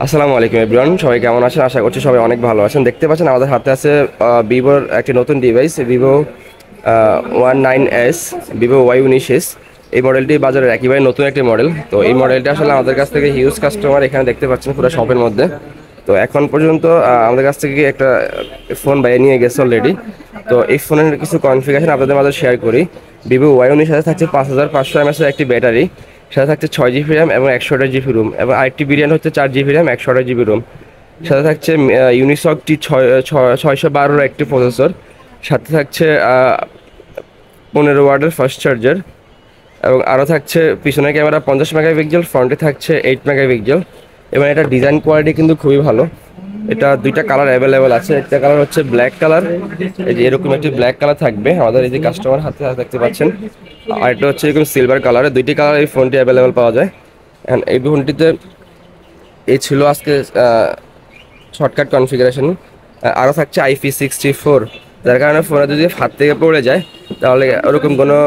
আসসালামু আলাইকুম এভরিওয়ান, সবাই কেমন আছেন? আশা করছি সবাই অনেক ভালো আছেন। দেখতে পাচ্ছেন আমাদের হাতে আছে ভিভোর একটি নতুন device, Vivo Y19s, Vivo Y19s। এই মডেলটি বাজারের একেবারে নতুন একটি মডেল। তো এই মডেলটা আসলে আমাদের কাছ থেকে হিউজ কাস্টমার এখানে দেখতে পাচ্ছেন পুরো শপের মধ্যে। তো এখন পর্যন্ত আমাদের কাছ থেকে একটা ফোন বাইরে নিয়ে গেছে অলরেডি। তো এই ফোনের কিছু কনফিগারেশন আপনাদের মাঝে শেয়ার করি। ভিভো Y19 সাথে থাকছে 5500 mAh একটি ব্যাটারি, সাথে থাকছে 6 GB র্যাম এবং 128 GB রোম, এবং আরেকটি ভেরিয়েন্ট হচ্ছে 4 GB র্যাম 128 GB রোম। সাথে থাকছে ইউনিসক টি 612 একটি প্রসেসর, সাথে থাকছে 15 ওয়াটের ফাস্ট চার্জার, এবং আরও থাকছে পিছনের ক্যামেরা 50 মেগাপিক্সেল, ফ্রন্টে থাকছে 8 মেগাপিক্সেল। এবং এটা ডিজাইন কোয়ালিটি কিন্তু খুবই ভালো। এটা দুইটা কালার অ্যাভেলেবেল আছে। একটা কালার হচ্ছে ব্ল্যাক কালার, এই যে এরকম একটি ব্ল্যাক কালার থাকবে আমাদের এই যে কাস্টমার হাতে দেখতে পাচ্ছেন। আর এটা হচ্ছে এরকম সিলভার কালারে, দুইটি কালার এই ফোনটি অ্যাভেলেবেল পাওয়া যায়। অ্যান্ড এই ফোনটিতে এই ছিল আজকে শর্টকাট কনফিগারেশন। আরও থাকছে IP64, যার কারণে ফোনে যদি হাত থেকে পড়ে যায় তাহলে ওরকম কোনো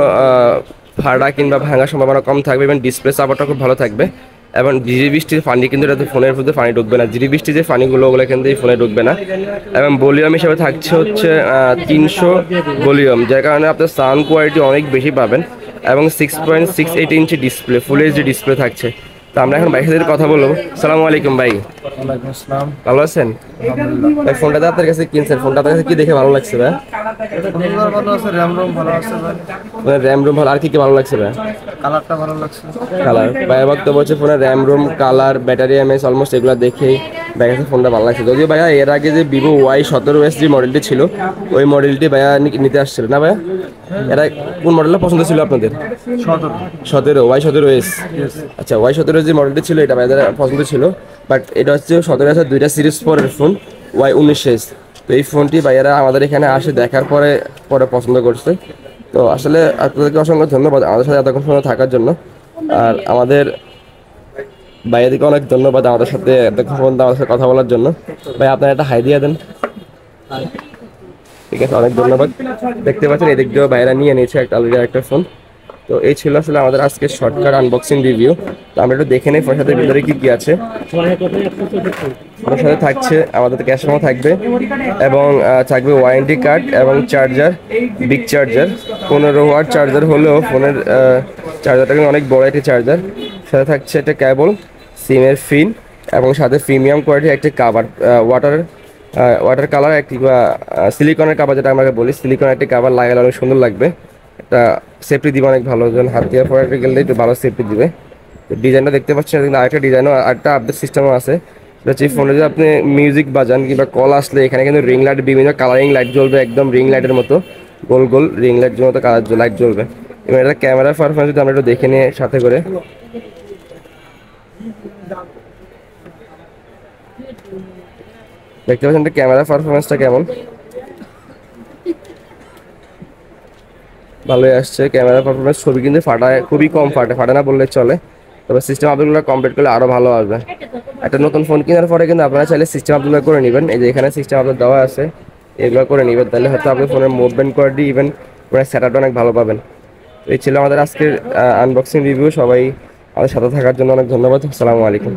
ফাটা কিংবা ভাঙার সম্ভাবনা কম থাকবে, এবং ডিসপ্লে সাপোর্টটা খুব ভালো থাকবে। এবং ঝিরি বৃষ্টির পানি কিন্তু এটাতে ফোনের মধ্যে পানি ঢুকবে না, ঝিরি বৃষ্টি যে পানিগুলো ওগুলো কিন্তু এই ফোনে ঢুকবে না। এবং ভলিউম হিসেবে থাকছে হচ্ছে 300 ভলিউম, যার কারণে আপনার সাউন্ড কোয়ালিটি অনেক বেশি পাবেন। এবং 6.68 inch display, full HD display থাকছে। তো আমরা এখন ভাইয়ের সাথে কথা বলবো। সালামু আলাইকুম ভাই। ওয়ালাইকুম আসসালাম। ভালো আছেন? আলহামদুলিল্লাহ। ভাই ফোনটা আপনার কাছে কিনছেন, ফোনটা আপনার কাছে কি দেখে ভালো লাগছে ভাই? কম্পিউটার ভালো আছে, র্যাম রোম ভালো আছে ভাই। ফোনের র্যাম রোম ভালো, আর কি কি ভালো লাগছে ভাই? কালারটা ভালো লাগছে। কালার ভাই বক্তব্য হচ্ছে ফোনের RAM ROM, colour, battery MS almost এগুলো দেখেই ভাইয়ের কাছে ফোনটা ভালো লাগছে। যদিও ভাইয়া এর আগে যে ভিভো Y17s যে মডেলটি ছিল ওই মডেলটি ভাইয়া নিতে আসছিল না ভাইয়া? এরা কোন মডেলটা পছন্দ ছিল আপনাদের? 17 Y17s। আচ্ছা, Y17 যে মডেলটি ছিল এটা ভাইয়াদের পছন্দ ছিল, বাট এটা হচ্ছে 17 আছে দুইটা সিরিজ পরের ফোন, Y19s। তো এই ফোনটি ভাইয়ারা আমাদের এখানে আসে দেখার পরে পরে পছন্দ করছে। তো আসলে আপনাদেরকে অসংখ্য ধন্যবাদ আমাদের সাথে এতক্ষণ সময় থাকার জন্য। আর আমাদের ভাইয়াদেরকে অনেক ধন্যবাদ আমাদের সাথে এতক্ষণ পর্যন্ত আমাদের সাথে কথা বলার জন্য। ভাই আপনার একটা হাই দিয়ে দেন। ঠিক আছে, অনেক ধন্যবাদ। দেখতে পাচ্ছেন এদিক দিয়েও বাইরে নিয়ে নিয়েছে একটা অলরেডি একটা ফোন। তো এই ছিল আসলে আমাদের আজকে শর্টকাট আনবক্সিং রিভিউ। তো আমরা একটু দেখে নিই ফোনের সাথে ভিতরে কি কি আছে। ফোনের সাথে থাকছে আমাদের ক্যাশ মেমো থাকবে, এবং থাকবে ওয়ারেন্টি কার্ড এবং charger, big charger 15 watt charger হলেও ফোনের চার্জারটা কিন্তু অনেক বড় একটি চার্জার। সাথে থাকছে একটা কেবল, সিমের ফিন, এবং সাথে প্রিমিয়াম কোয়ালিটির একটি কাভার, ওয়াটার কালার একটি বা সিলিকনের কাভার, যেটা আমরা বলি সিলিকনের একটি কাভার লাগালে অনেক সুন্দর লাগবে। এটা সেফটি দিবে অনেক ভালো, যখন হাত দিয়ে পরে গেলে একটু ভালো সেফটি দিবে। তো ডিজাইনটা দেখতে পাচ্ছেন, আরেকটা ডিজাইনও আরেকটা আপডেট সিস্টেমও আছে। সেটা হচ্ছে ফোনে যদি আপনি মিউজিক বাজান কিংবা কল আসলে এখানে কিন্তু রিং লাইট, বিভিন্ন কালারিং লাইট জ্বলবে, একদম রিং লাইটের মতো গোল গোল রিং লাইটের মতো কালার লাইট জ্বলবে। এবং এটা ক্যামেরা পারফরমেন্স যদি আমরা একটু দেখে নিয়ে সাথে করে দেখতে পাচ্ছেন এটা ক্যামেরা পারফরমেন্সটা কেমন, ভালোই আসছে ক্যামেরা পারফরমেন্স। ছবি কিন্তু খুবই কম ফাটে না বললে চলে। তবে সিস্টেম আপডেটগুলো কমপ্লিট করলে আরও ভালো আসবে। একটা নতুন ফোন কেনার পরে কিন্তু আপনারা চাইলে সিস্টেম আপডেট করে নেবেন। এই যে এখানে সিস্টেম আপডেট দেওয়া আছে, এগুলো করে নেবেন, তাহলে হয়তো আপনি ফোনের মুভমেন্ট কোয়ালিটি ইভেন মানে সেটআপটা অনেক ভালো পাবেন। তো এই ছিল আমাদের আজকের আনবক্সিং রিভিউ। সবাই আমাদের সাথে থাকার জন্য অনেক ধন্যবাদ। আসসালামু আলাইকুম।